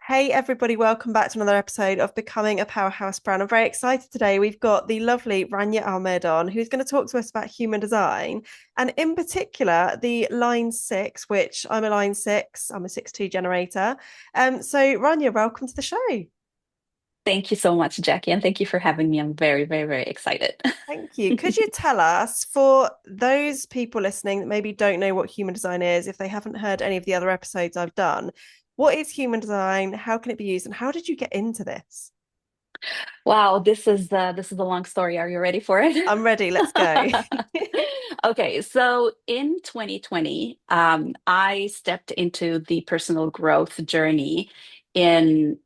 Hey everybody, welcome back to another episode of Becoming a Powerhouse Brand. I'm very excited today. We've got the lovely Ranya Ahmed on, who's going to talk to us about human design, and in particular the line six, which I'm a line six, I'm a 6-2 generator. So Ranya, welcome to the show. Thank you so much, Jackie, and thank you for having me. I'm very, very, very excited. Thank you. Could you tell us, for those people listening that maybe don't know what human design is, if they haven't heard any of the other episodes I've done, what is human design? How can it be used? And how did you get into this? Wow, this is a long story. Are you ready for it? I'm ready. Let's go. Okay, so in 2020, I stepped into the personal growth journey in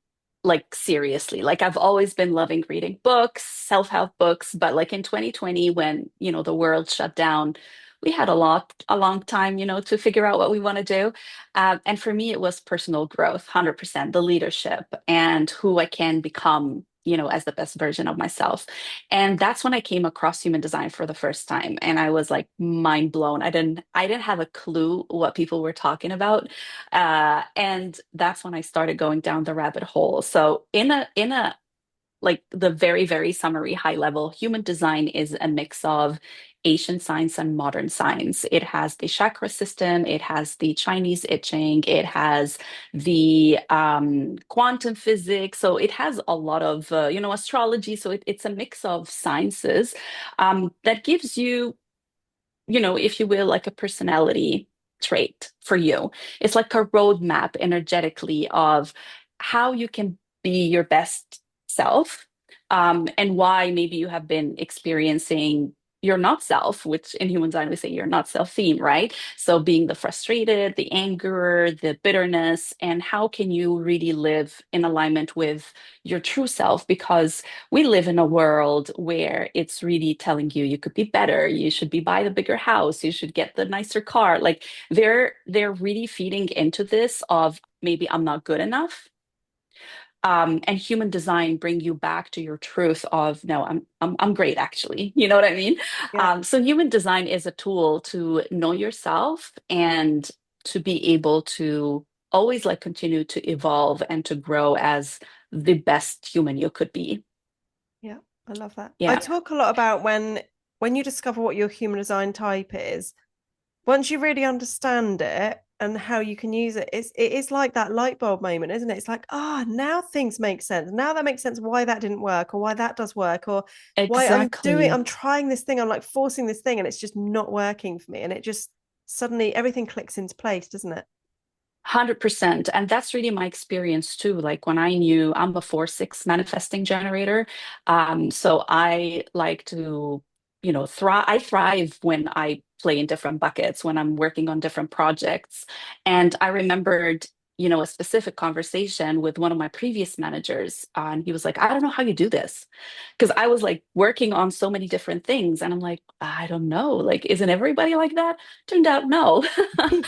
like seriously. Like I've always been loving reading books, self-help books, but like in 2020, when the world shut down, we had a long time, to figure out what we want to do. And for me, it was personal growth, 100%, the leadership and who I can become, as the best version of myself. And that's when I came across human design for the first time. And I was like mind blown. I didn't have a clue what people were talking about. And that's when I started going down the rabbit hole. So in a like the very, very summary high level, human design is a mix of ancient science and modern science. It has the chakra system, it has the Chinese I Ching, it has the quantum physics. So it has a lot of, astrology. So it's a mix of sciences that gives you, if you will, like a personality trait for you. It's like a roadmap energetically of how you can be your best self, and why maybe you have been experiencing your not self, which in human design we say you're not self theme, right? So being the frustrated, the anger, the bitterness, and how can you really live in alignment with your true self? Because we live in a world where it's really telling you you could be better, you should be buy the bigger house, you should get the nicer car. Like they're really feeding into this of maybe I'm not good enough. And human design bring you back to your truth of no, I'm great actually. You know what I mean? Yeah. So human design is a tool to know yourself and to be able to always like continue to evolve and to grow as the best human you could be. Yeah, I love that. I Yeah. talk a lot about when you discover what your human design type is, once you really understand it and how you can use it, it is like that light bulb moment, isn't it? It's like, now things make sense. Now that makes sense why that didn't work or why that does work or why I'm Exactly. trying this thing, I'm like forcing this thing and it's just not working for me. And it just suddenly everything clicks into place, doesn't it? 100%. And that's really my experience too. Like when I knew I'm a 4/6 manifesting generator. So I like to, thrive. I thrive when I play in different buckets, when I'm working on different projects. And I remembered, a specific conversation with one of my previous managers. And he was like, I don't know how you do this. Because I was like working on so many different things. And I'm like, I don't know. Like, isn't everybody like that? Turned out no.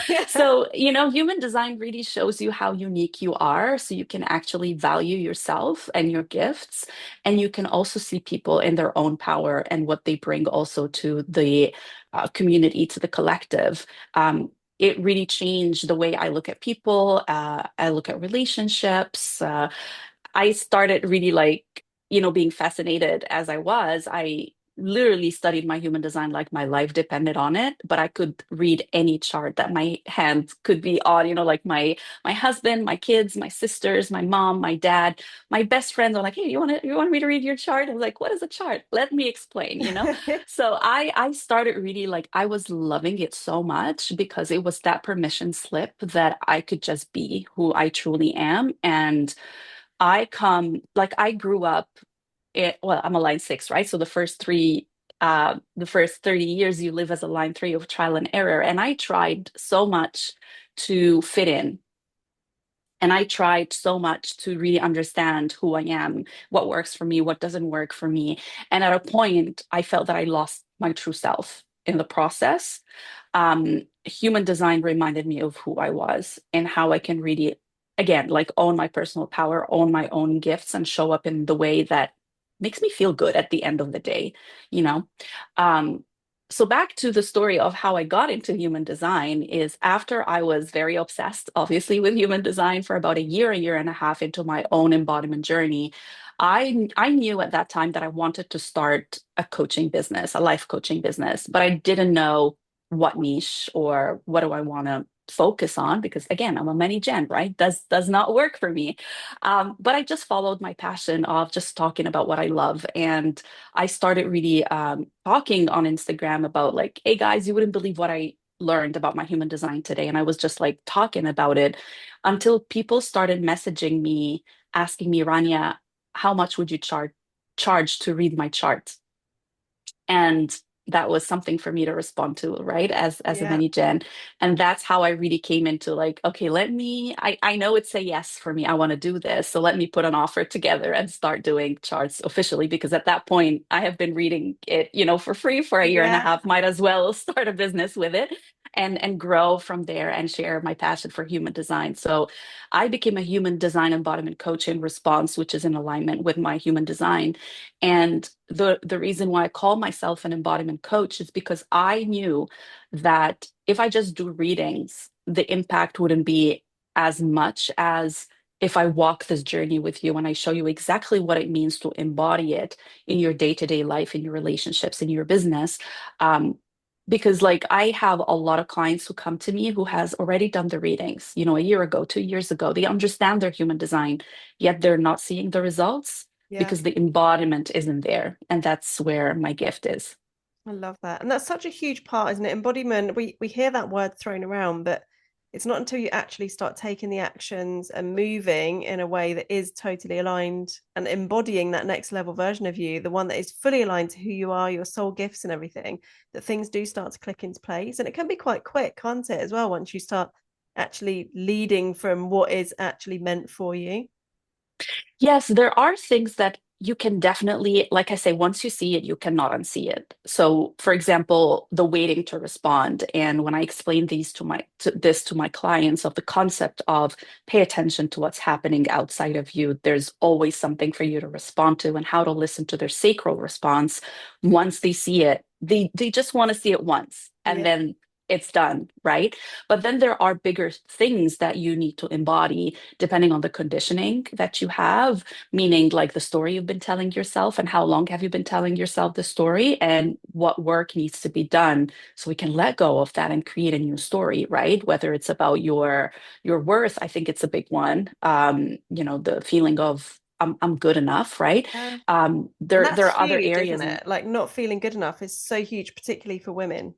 Yeah. So, human design really shows you how unique you are. So you can actually value yourself and your gifts. And you can also see people in their own power and what they bring also to the community, to the collective. It really changed the way I look at people. I look at relationships. I started really like, being fascinated as I was. I literally studied my human design like my life depended on it, but I could read any chart that my hand could be on, like my husband, my kids, my sisters, my mom, my dad, my best friends are like, "Hey, you want me to read your chart?" I was like, "What is a chart? Let me explain." So I started really like I was loving it so much because it was that permission slip that I could just be who I truly am. And I grew up, well, I'm a line six, right? So the first 30 years you live as a line three of trial and error. And I tried so much to fit in. And I tried so much to really understand who I am, what works for me, what doesn't work for me. And at a point, I felt that I lost my true self in the process. Human design reminded me of who I was and how I can really, again, like own my personal power, own my own gifts, and show up in the way that makes me feel good at the end of the day, you know? Um, so back to the story of how I got into human design is after I was very obsessed, obviously, with human design for about a year and a half into my own embodiment journey. I knew at that time that I wanted to start a coaching business, a life coaching business, but I didn't know what niche or what do I want to focus on because again, I'm a many gen, right? Does not work for me. But I just followed my passion of just talking about what I love and I started really talking on Instagram about like, hey guys, you wouldn't believe what I learned about my human design today. And I was just like talking about it until people started messaging me, asking me, Rania, how much would you charge to read my chart? And that was something for me to respond to, right? As a Yeah. mini gen. And that's how I really came into like, okay, I know it's a yes for me. I want to do this. So let me put an offer together and start doing charts officially because at that point I have been reading it, for free for a year and a Yeah. half. Might as well start a business with it and grow from there and share my passion for human design. So I became a human design embodiment coach in response, which is in alignment with my human design. And the reason why I call myself an embodiment coach is because I knew that if I just do readings, the impact wouldn't be as much as if I walk this journey with you and I show you exactly what it means to embody it in your day-to-day life, in your relationships, in your business. Because like I have a lot of clients who come to me who has already done the readings, a year ago, 2 years ago. They understand their human design, yet they're not seeing the results Yeah. because the embodiment isn't there. And that's where my gift is. I love that. And that's such a huge part, isn't it? Embodiment, we hear that word thrown around, but it's not until you actually start taking the actions and moving in a way that is totally aligned and embodying that next level version of you, the one that is fully aligned to who you are, your soul gifts and everything, that things do start to click into place. And it can be quite quick, can't it, as well, once you start actually leading from what is actually meant for you. Yes, there are things that you can definitely, like I say, once you see it, you cannot unsee it. So, for example, the waiting to respond. And when I explain this to my clients of the concept of pay attention to what's happening outside of you, there's always something for you to respond to and how to listen to their sacral response. Once they see it, they just want to see it once and Yeah. then it's done, right? But then there are bigger things that you need to embody depending on the conditioning that you have, meaning like the story you've been telling yourself and how long have you been telling yourself the story and what work needs to be done so we can let go of that and create a new story, right? Whether it's about your worth, I think it's a big one. The feeling of I'm good enough, right? Yeah. And There that's are other huge, isn't areas in it? Like not feeling good enough is so huge, particularly for women.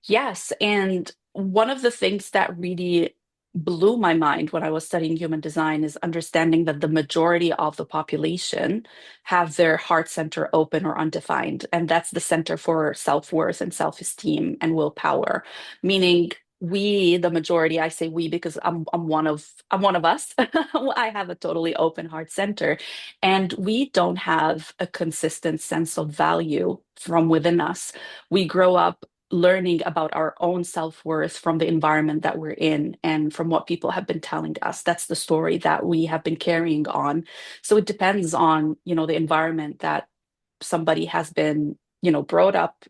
Yes. And one of the things that really blew my mind when I was studying human design is understanding that the majority of the population have their heart center open or undefined. And that's the center for self-worth and self-esteem and willpower, meaning we, the majority, I say we because I'm one of us. I have a totally open heart center. And we don't have a consistent sense of value from within us. We grow up learning about our own self-worth from the environment that we're in and from what people have been telling us. That's the story that we have been carrying on. So it depends on, the environment that somebody has been, brought up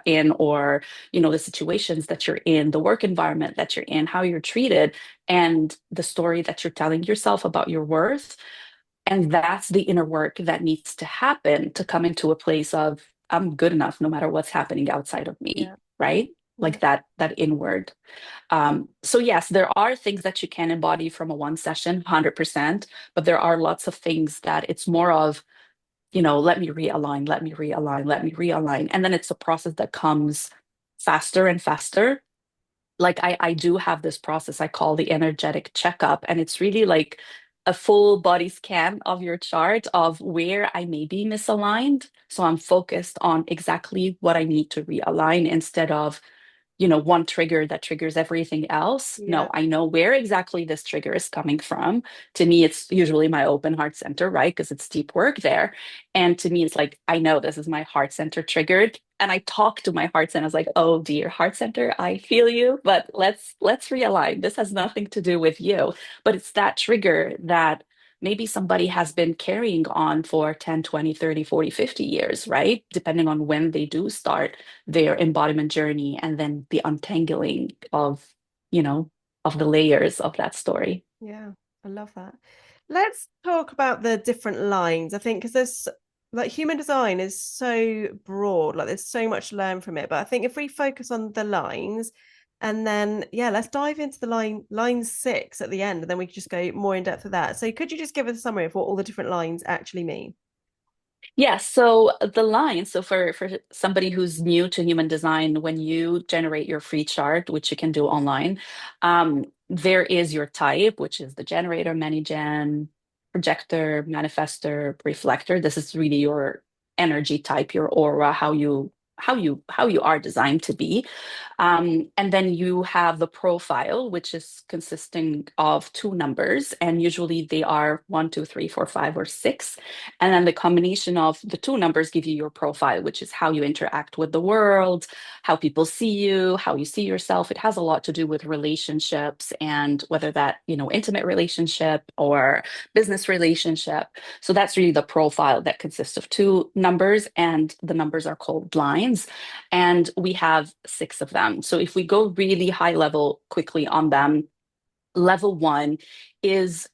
in, or, the situations that you're in, the work environment that you're in, how you're treated, and the story that you're telling yourself about your worth. And that's the inner work that needs to happen to come into a place of I'm good enough no matter what's happening outside of me, Yeah. right? Yeah. Like that inward. So yes, there are things that you can embody from a one session, 100%, but there are lots of things that it's more of, let me realign, let me realign, let me realign. And then it's a process that comes faster and faster. Like I do have this process I call the energetic checkup, and it's really like a full body scan of your chart of where I may be misaligned. So I'm focused on exactly what I need to realign instead of one trigger that triggers everything else. No, Yeah. I know where exactly this trigger is coming from. To me, it's usually my open heart center, right? Because it's deep work there. And to me, it's like, I know this is my heart center triggered. And I talk to my heart center. I was like, oh dear, heart center, I feel you, but let's realign. This has nothing to do with you. But it's that trigger that maybe somebody has been carrying on for 10, 20, 30, 40, 50 years, right? Depending on when they do start their embodiment journey and then the untangling you know, of the layers of that story. Yeah, I love that. Let's talk about the different lines. I think because there's like human design is so broad, like there's so much to learn from it. But I think if we focus on the lines and then yeah, let's dive into the line 6 at the end, and then we can just go more in depth with that. So could you just give us a summary of what all the different lines actually mean? Yeah, so the line, so for somebody who's new to human design, when you generate your free chart, which you can do online, there is your type, which is the generator, many-gen, projector, manifestor, reflector. This is really your energy type, your aura, how you are designed to be. And then you have the profile, which is consisting of two numbers, and usually they are 1, 2, 3, 4, 5, or 6. And then the combination of the two numbers give you your profile, which is how you interact with the world, how people see you, how you see yourself. It has a lot to do with relationships and whether that, intimate relationship or business relationship. So that's really the profile that consists of two numbers, and the numbers are called lines. And we have 6 of them. So if we go really high level quickly on them, level 1 is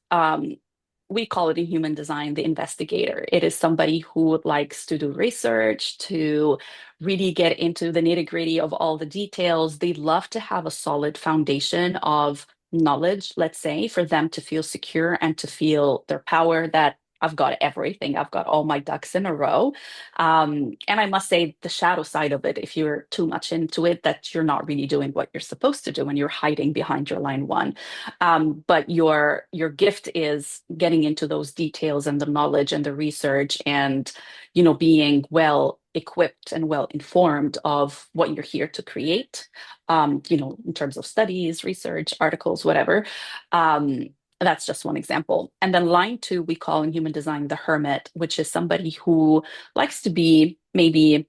we call it in human design the investigator. It is somebody who likes to do research, to really get into the nitty-gritty of all the details. They love to have a solid foundation of knowledge, let's say, for them to feel secure and to feel their power, that I've got everything. I've got all my ducks in a row. And I must say, the shadow side of it, if you're too much into it, that you're not really doing what you're supposed to do and you're hiding behind your line 1. But your gift is getting into those details and the knowledge and the research, and being well equipped and well informed of what you're here to create. In terms of studies, research, articles, whatever. That's just one example. And then line 2, we call in human design the hermit, which is somebody who likes to be maybe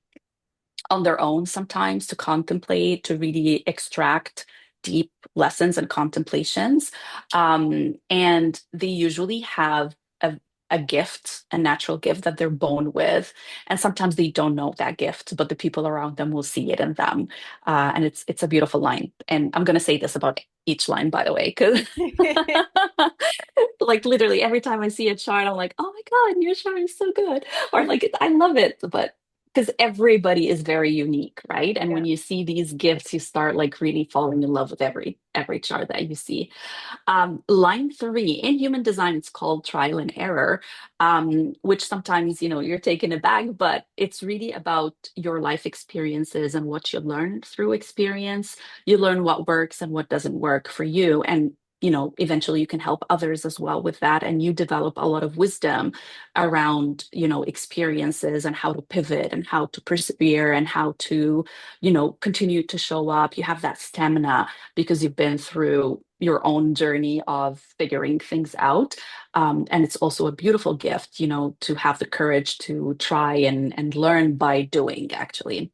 on their own sometimes, to contemplate, to really extract deep lessons and contemplations. And they usually have a gift, a natural gift that they're born with. And sometimes they don't know that gift, but the people around them will see it in them. And it's a beautiful line. And I'm going to say this about each line, by the way, because like literally every time I see a chart, I'm like, oh my God, your chart is so good. Or like, I love it. But because everybody is very unique, right? And Yeah. when you see these gifts, you start like really falling in love with every chart that you see. Line 3 in human design, it's called trial and error, which sometimes you're taken aback, but it's really about your life experiences and what you learn through experience. You learn what works and what doesn't work for you, and eventually you can help others as well with that, and you develop a lot of wisdom around experiences and how to pivot and how to persevere and how to continue to show up. You have that stamina because you've been through your own journey of figuring things out. And it's also a beautiful gift, to have the courage to try and learn by doing, actually.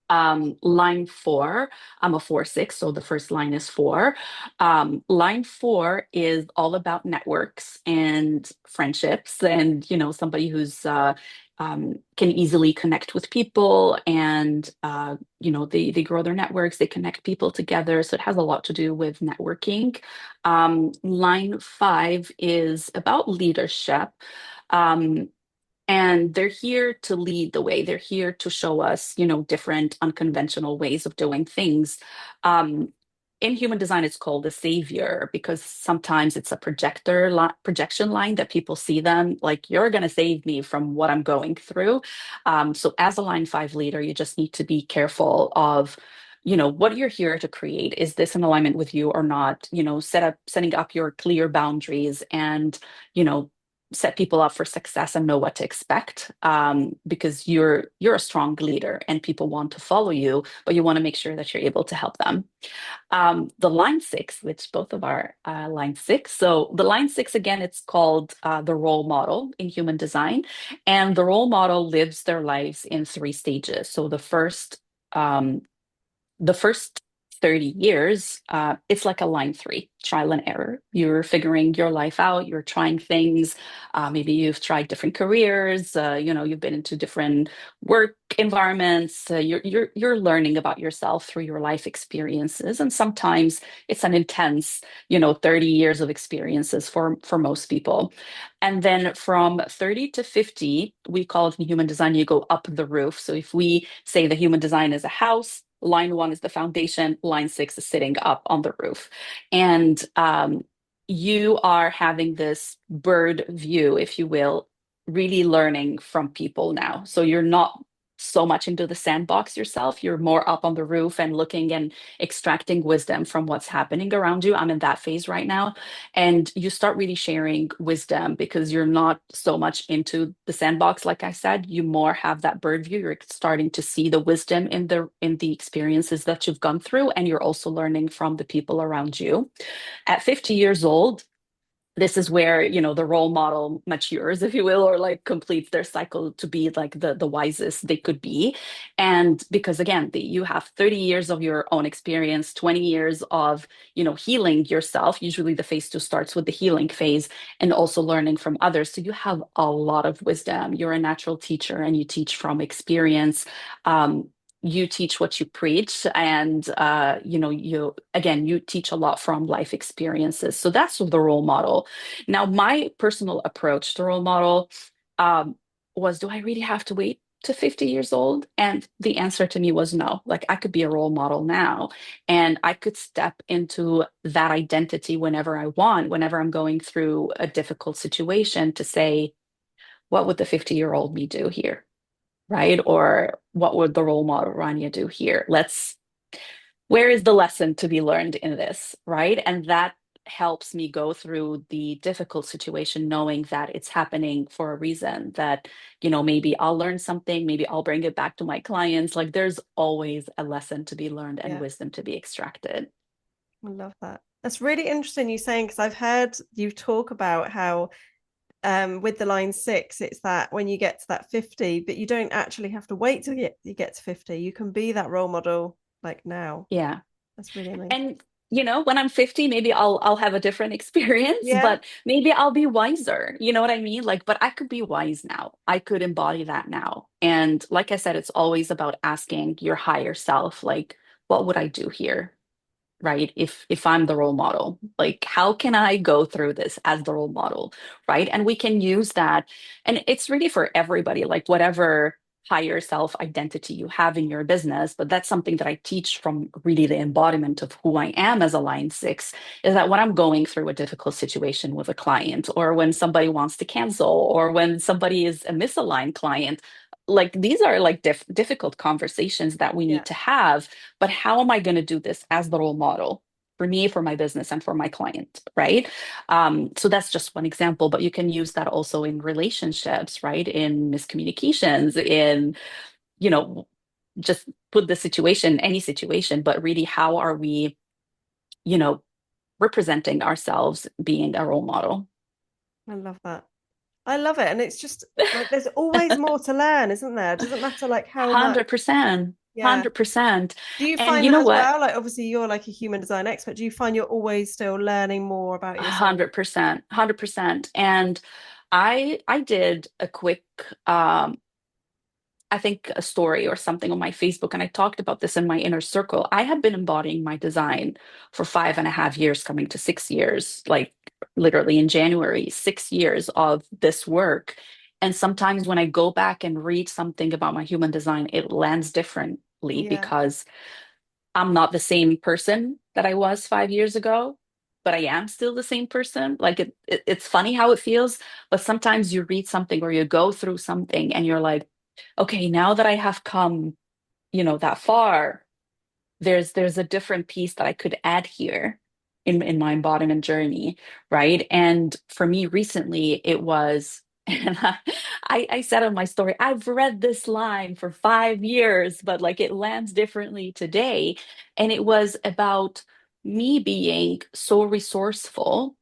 Line 4, I'm a 4/6, so the first line is 4. Line 4 is all about networks and friendships, and somebody who's can easily connect with people, and they grow their networks, they connect people together. So it has a lot to do with networking. Line 5 is about leadership. Um, and they're here to lead the way. They're here to show us, different unconventional ways of doing things. Um, in human design, it's called the savior, because sometimes it's a projection line that people see them like, you're going to save me from what I'm going through. So as a line 5 leader, you just need to be careful of what you're here to create. Is this in alignment with you or not? Setting up your clear boundaries, and you know set people up for success and know what to expect, because you're a strong leader and people want to follow you, but you want to make sure that you're able to help them. The line 6, which both of our line 6. So the line 6, again, it's called the role model in human design. And the role model lives their lives in 3 stages. So the first 30 years, it's like a line three, trial and error. You're figuring your life out, you're trying things. Maybe you've tried different careers, you've been into different work environments. You're learning about yourself through your life experiences. And sometimes it's an intense, 30 years of experiences for most people. And then from 30 to 50, we call it in human design, you go up the roof. So if we say the human design is a house, line one is the foundation, line six is sitting up on the roof. And you are having this bird view, if you will, really learning from people now. So you're not so much into the sandbox yourself. You're more up on the roof and looking and extracting wisdom from what's happening around you. I'm in that phase right now. And you start really sharing wisdom because you're not so much into the sandbox. Like I said, you more have that bird view. You're starting to see the wisdom in the experiences that you've gone through, and you're also learning from the people around you. At 50 years old, this is where the role model matures, if you will, or like completes their cycle to be like the wisest they could be. And because again, you have 30 years of your own experience, 20 years of healing yourself. Usually the phase two starts with the healing phase, and also learning from others. So you have a lot of wisdom. You're a natural teacher and you teach from experience. You teach what you preach, and you teach a lot from life experiences. So that's the role model. Now, my personal approach to role model um, was, do I really have to wait to 50 years old? And the answer to me was no. Like, I could be a role model now, and I could step into that identity whenever I want, whenever I'm going through a difficult situation, to say, what would the 50-year-old me do here? Right? Or what would the role model Rania do here? Where is the lesson to be learned in this? Right? And that helps me go through the difficult situation, knowing that it's happening for a reason, that, maybe I'll learn something, maybe I'll bring it back to my clients. Like there's always a lesson to be learned and Yeah, wisdom to be extracted. I love that. That's really interesting you saying, because I've heard you talk about how with the line six, it's that when you get to that 50, but you don't actually have to wait till you get to 50. You can be that role model like now. Yeah. That's really amazing. And when I'm 50, maybe I'll have a different experience, Yeah. but maybe I'll be wiser. You know what I mean? Like, but I could be wise now. I could embody that now. And like I said, it's always about asking your higher self, like, what would I do here? Right? If I'm the role model, like how can I go through this as the role model? Right? And we can use that. And it's really for everybody, like whatever higher self identity you have in your business. But that's something that I teach from really the embodiment of who I am as a line six, is that when I'm going through a difficult situation with a client, or when somebody wants to cancel, or when somebody is a misaligned client, like these are like difficult conversations that we Yeah. need to have. But how am I going to do this as the role model for me, for my business, and for my client? Right. So that's just one example, but you can use that also in relationships, right? In miscommunications, in, you know, just put the situation, any situation, but really, how are we, you know, representing ourselves, being a role model? I love that. I love it. And it's just like there's always more to learn, isn't there? It doesn't matter like how much. 100%. Yeah. 100%. Do you And find you that know as what? well? Like obviously you're like a human design expert. Do you find you're always still learning more about yourself? 100%. 100%. And I did a quick I think a story or something on my Facebook, and I talked about this in my inner circle. I had been embodying my design for 5.5 years, coming to 6 years, like literally in January, 6 years of this work. And sometimes when I go back and read something about my human design, it lands differently Yeah. because I'm not the same person that I was 5 years ago, but I am still the same person. Like it's funny how it feels, but sometimes you read something or you go through something and you're like, okay, now that I have come, that far, there's a different piece that I could add here in my embodiment journey, right? And for me recently, it was, and I said on my story, I've read this line for 5 years, but like it lands differently today. And it was about me being so resourceful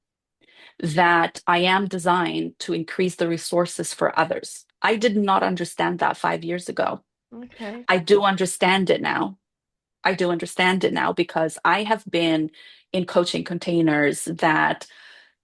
that I am designed to increase the resources for others. I did not understand that 5 years ago. Okay. I do understand it now. I do understand it now because I have been in coaching containers that,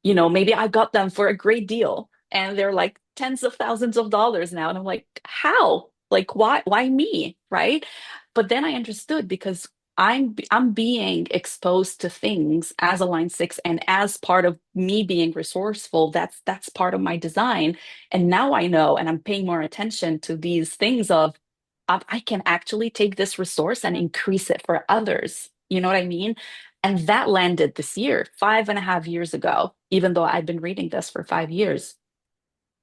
maybe I got them for a great deal and they're like tens of thousands of dollars now. And I'm like, how? Like, why me? Right. But then I understood because I'm being exposed to things as a line six and as part of me being resourceful. That's part of my design. And now I know, and I'm paying more attention to these things of I can actually take this resource and Yeah. increase it for others. You know what I mean? And that landed this year, 5.5 years ago, even though I'd been reading this for 5 years,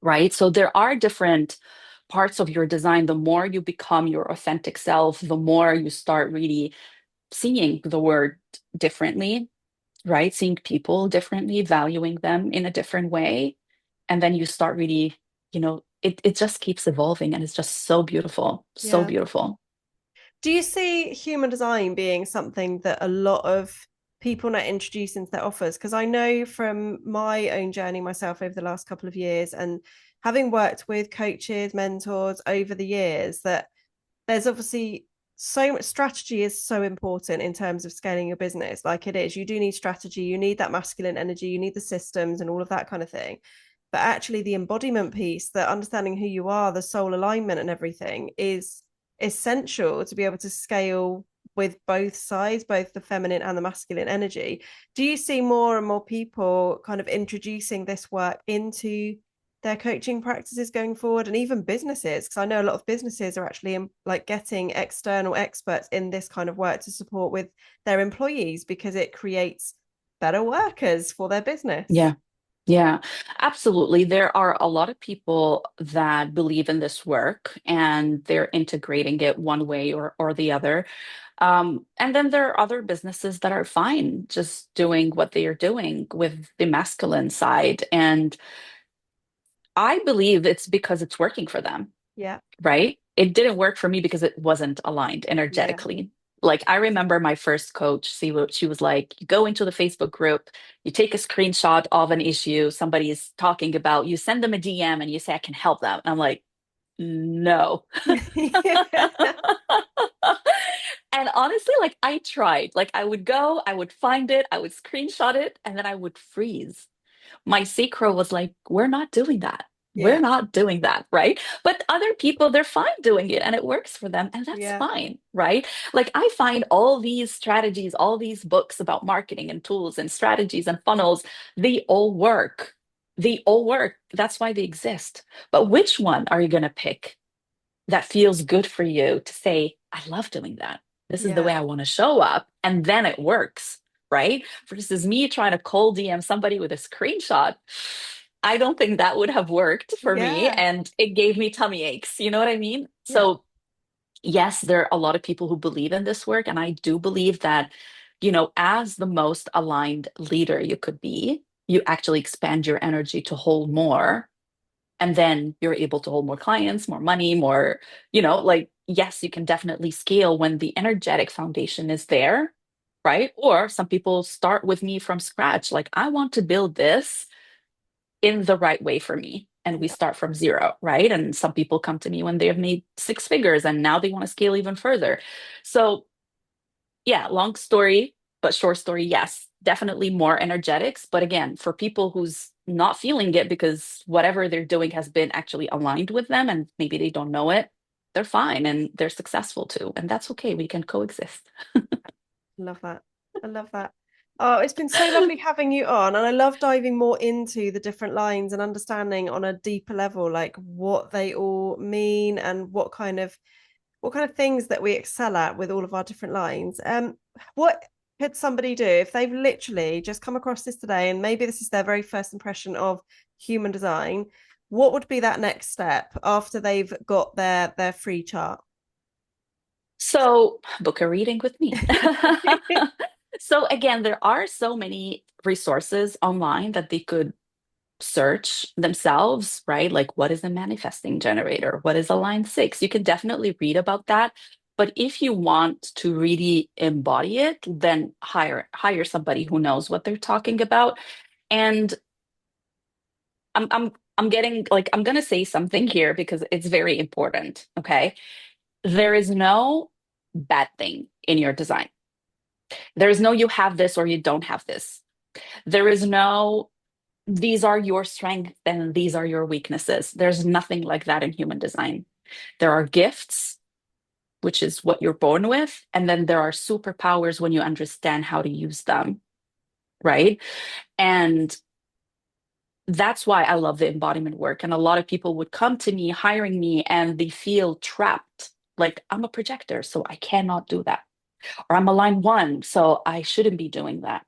right? So there are different parts of your design. The more you become your authentic self, the more you start really seeing the word differently, right? Seeing people differently, valuing them in a different way. And then you start really, it just keeps evolving and it's just so beautiful, so Yeah. beautiful. Do you see human design being something that a lot of people now introduce into their offers? Because I know from my own journey myself over the last couple of years and having worked with coaches, mentors over the years, that there's obviously so much strategy is so important in terms of scaling your business. Like it is, you do need strategy, you need that masculine energy, you need the systems and all of that kind of thing. But actually, the embodiment piece, the understanding who you are, the soul alignment and everything is essential to be able to scale with both sides, both the feminine and the masculine energy. Do you see more and more people kind of introducing this work into their coaching practices going forward, and even businesses? Because I know a lot of businesses are actually like getting external experts in this kind of work to support with their employees because it creates better workers for their business. Yeah. Yeah, absolutely. There are a lot of people that believe in this work and they're integrating it one way or the other. And then there are other businesses that are fine just doing what they are doing with the masculine side. And I believe it's because it's working for them, Yeah. right? It didn't work for me because it wasn't aligned Yeah. energetically. Like I remember my first coach, she was like, you go into the Facebook group, you take a screenshot of an issue somebody is talking about, you send them a DM and you say, I can help them. And I'm like, no. And honestly, like I tried. Like I would go, I would find it, I would screenshot it, and then I would freeze. My sacral was like, we're not doing that. We're Yeah. not doing that, right? But other people, they're fine doing it and it works for them, and that's Yeah. fine, right? Like I find all these strategies, all these books about marketing and tools and strategies and funnels, they all work. They all work. That's why they exist. But which one are you going to pick that feels good for you to say, I love doing that. This is the Yeah. way I want to show up. And then it works, right? Versus me trying to cold DM somebody with a screenshot. I don't think that would have worked for me. Yeah. And it gave me tummy aches. You know what I mean? Yeah. So, yes, there are a lot of people who believe in this work. And I do believe that, as the most aligned leader you could be, you actually expand your energy to hold more, and then you're able to hold more clients, more money, more, like, yes, you can definitely scale when the energetic foundation is there, right? Or some people start with me from scratch. Like, I want to build this in the right way for me. And we Yeah. start from zero, right? And some people come to me when they have made six figures and now they want to scale even further. So, yeah, long story, but short story, yes, definitely more energetics. But again, for people who's not feeling it because whatever they're doing has been actually aligned with them and maybe they don't know it, they're fine and they're successful too. And that's okay. We can coexist. Love that. I love that. Oh, it's been so lovely having you on, and I love diving more into the different lines and understanding on a deeper level, like what they all mean and what kind of things that we excel at with all of our different lines. What could somebody do if they've literally just come across this today and maybe this is their very first impression of human design? What would be that next step after they've got their free chart? So, book a reading with me. So, again, there are so many resources online that they could search themselves, right? Like, what is a manifesting generator? What is a line six? You can definitely read about that. But if you want to really embody it, then hire somebody who knows what they're talking about. And I'm getting like I'm gonna say something here because it's very important. Okay. There is no bad thing in your design. There is no you have this or you don't have this. There is no these are your strengths and these are your weaknesses. There's nothing like that in human design. There are gifts, which is what you're born with, and then there are superpowers when you understand how to use them, right? And that's why I love the embodiment work. And a lot of people would come to me, hiring me, and they feel trapped. Like, I'm a projector, so I cannot do that. Or I'm a line one, so I shouldn't be doing that.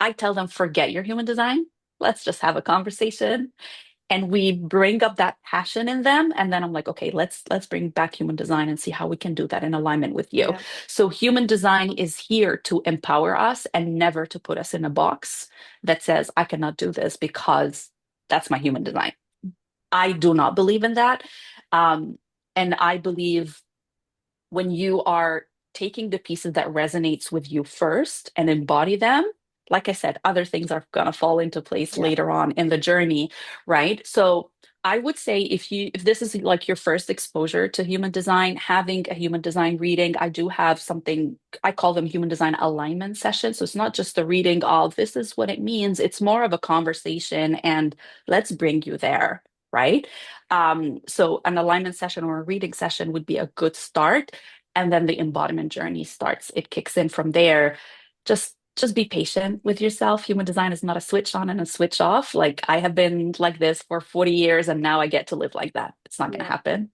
I tell them, forget your human design. Let's just have a conversation. And we bring up that passion in them, and then I'm like, okay, let's bring back human design and see how we can do that in alignment with you. Yeah. So human design is here to empower us and never to put us in a box that says I cannot do this because that's my human design. I do not believe in that. And I believe when you are taking the pieces that resonates with you first and embody them, like I said, other things are going to fall into place Yeah. later on in the journey, right? So I would say if this is like your first exposure to human design, having a human design reading, I do have something I call them human design alignment sessions. So it's not just the reading of this is what it means. It's more of a conversation and let's bring you there, right? So an alignment session or a reading session would be a good start, and then the embodiment journey starts. It kicks in from there. Just be patient with yourself. Human design is not a switch on and a switch off. Like I have been like this for 40 years and now I get to live like that. It's not going to Yeah. happen,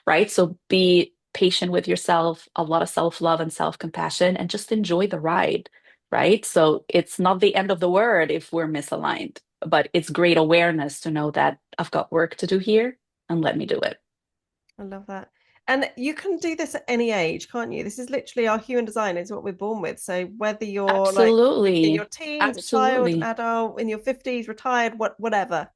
right? So be patient with yourself, a lot of self-love and self-compassion, and just enjoy the ride, right? So it's not the end of the world if we're misaligned, but it's great awareness to know that I've got work to do here and let me do it. I love that. And you can do this at any age, can't you? This is literally our human design is what we're born with. So whether you're like in your Absolutely. teens, a child, an Absolutely. adult, in your 50s, retired, whatever.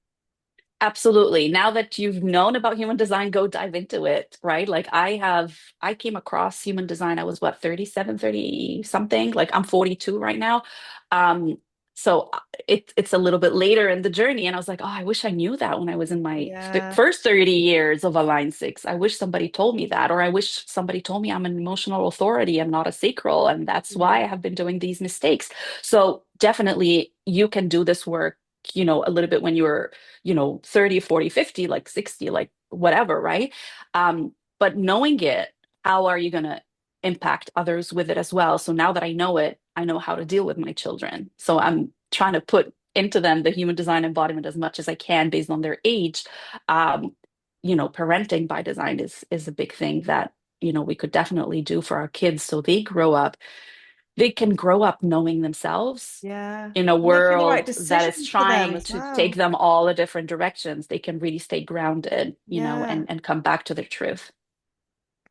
Absolutely. Now that you've known about human design, go dive into it, right? Like I came across human design. I was what, 37, 30 something? Like I'm 42 right now. Um, so it's a little bit later in the journey. And I was like, oh, I wish I knew that when I was in my Yeah. first 30 years of Align Six. I wish somebody told me that, or I wish somebody told me I'm an emotional authority. I'm not a sacral. And that's why I Yeah. have been doing these mistakes. So definitely you can do this work, a little bit when you're 30, 40, 50, like 60, like whatever, right? But knowing it, how are you going to impact others with it as well? So now that I know it, I know how to deal with my children. So I'm trying to put into them the human design embodiment as much as I can based on their age. Um, Parenting by design is a big thing that, we could definitely do for our kids so they can grow up knowing themselves Yeah. in a Making the right world that is decisions for them trying as to take well. them all the different directions. They can really stay grounded, Yeah. and come back to their truth.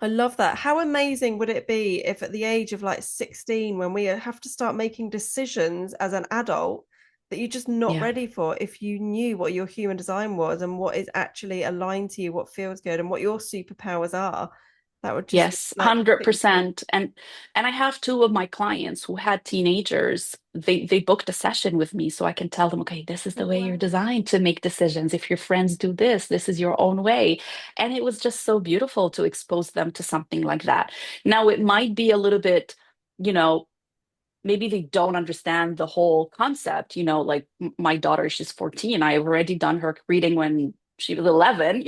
I love that. How amazing would it be if at the age of like 16, when we have to start making decisions as an adult that you're just not Yeah. ready for, if you knew what your human design was and what is actually aligned to you, what feels good and what your superpowers are, that would just Yes, like put you through. 100%. And I have two of my clients who had teenagers. They booked a session with me so I can tell them, okay, this is Oh, the way you're wow. designed to make decisions. If your friends do this, this is your own way. And it was just so beautiful to expose them to something like that. Now it might be a little bit, you know, maybe they don't understand the whole concept, like my daughter, she's 14. I've already done her reading when she was 11,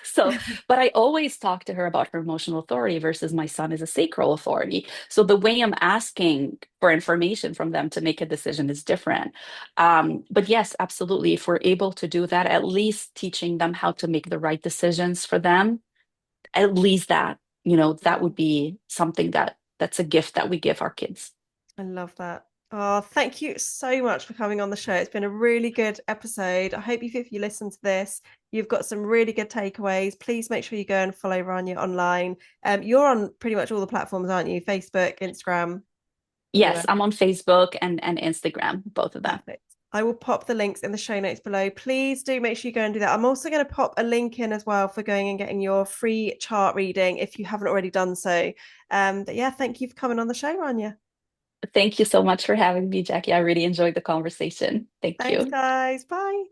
so, but I always talk to her about her emotional authority versus my son is a sacral authority. So the way I'm asking for information from them to make a decision is different. But yes, absolutely. If we're able to do that, at least teaching them how to make the right decisions for them, at least that, that Yeah. would be something that's a gift that we give our kids. I love that. Oh, thank you so much for coming on the show. It's been a really good episode. I hope if you listen to this, you've got some really good takeaways. Please make sure you go and follow Rania online. You're on pretty much all the platforms, aren't you? Facebook, Instagram, everywhere. Yes, I'm on Facebook and Instagram, both of them. Perfect. I will pop the links in the show notes below. Please do make sure you go and do that. I'm also going to pop a link in as well for going and getting your free chart reading if you haven't already done so. But yeah, thank you for coming on the show, Rania. Thank you so much for having me, Jackie. I really enjoyed the conversation. Thank Thanks, you. guys. Bye.